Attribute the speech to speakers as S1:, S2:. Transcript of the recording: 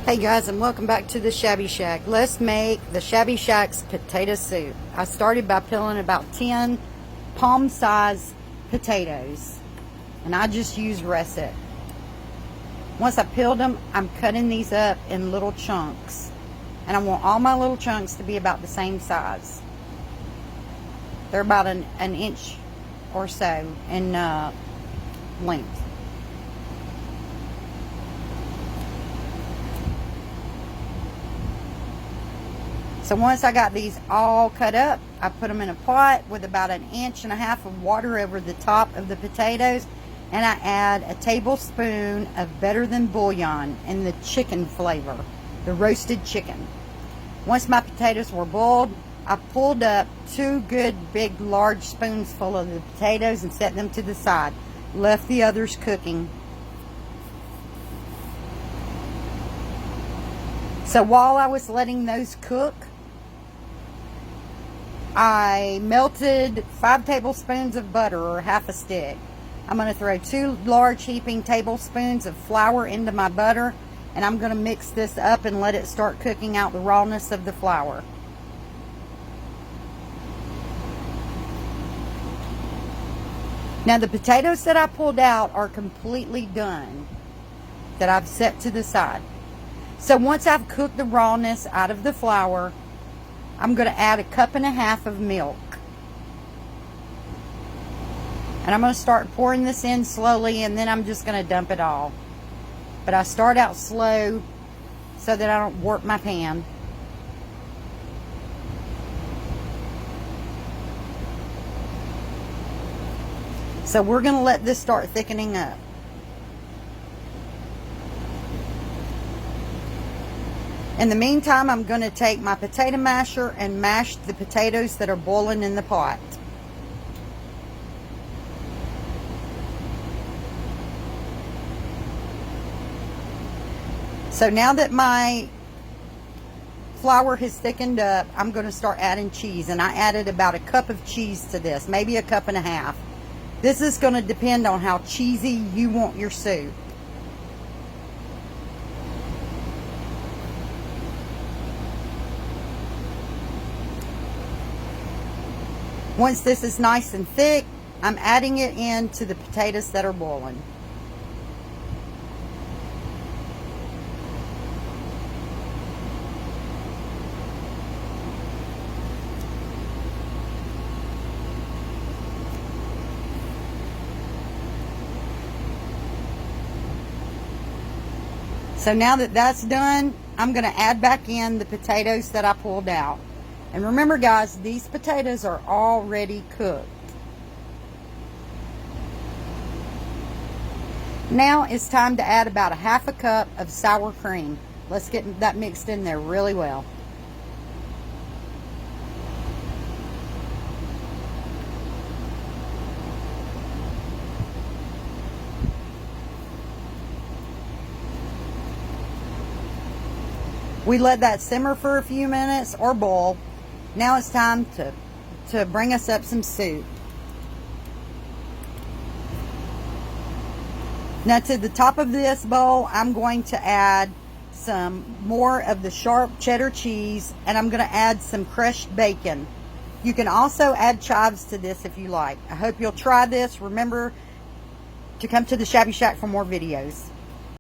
S1: Hey guys, and welcome back to the Shabby Shack. Let's make the Shabby Shack's potato soup. I started by peeling about 10 palm-sized potatoes, and I just use russet. Once I peeled them, I'm cutting these up in little chunks, and I want all my little chunks to be about the same size. They're about an inch or so in length. So once I got these all cut up, I put them in a pot with about 1.5 inches of water over the top of the potatoes, and I add a tablespoon of better than bouillon in the chicken flavor, the roasted chicken. Once my potatoes were boiled, I pulled up 2 good big large spoons full of the potatoes and set them to the side. Left the others cooking. So while I was letting those cook, I melted 5 tablespoons of butter, or half a stick. I'm going to throw 2 large heaping tablespoons of flour into my butter, and I'm going to mix this up and let it start cooking out the rawness of the flour. Now the potatoes that I pulled out are completely done, that I've set to the side. So once I've cooked the rawness out of the flour, I'm going to add 1.5 cups of milk. And I'm going to start pouring this in slowly, and then I'm just going to dump it all. But I start out slow so that I don't warp my pan. So we're going to let this start thickening up. In the meantime, I'm going to take my potato masher and mash the potatoes that are boiling in the pot. So now that my flour has thickened up, I'm going to start adding cheese. And I added about 1 cup of cheese to this, maybe 1.5 cups. This is going to depend on how cheesy you want your soup. Once this is nice and thick, I'm adding it into the potatoes that are boiling. So now that that's done, I'm going to add back in the potatoes that I pulled out. And remember guys, these potatoes are already cooked. Now it's time to add about 1/2 cup of sour cream. Let's get that mixed in there really well. We let that simmer for a few minutes or boil. Now it's time to bring us up some soup. Now to the top of this bowl, I'm going to add some more of the sharp cheddar cheese, and I'm going to add some crushed bacon. You can also add chives to this if you like. I hope you'll try this. Remember to come to the Shabby Shack for more videos.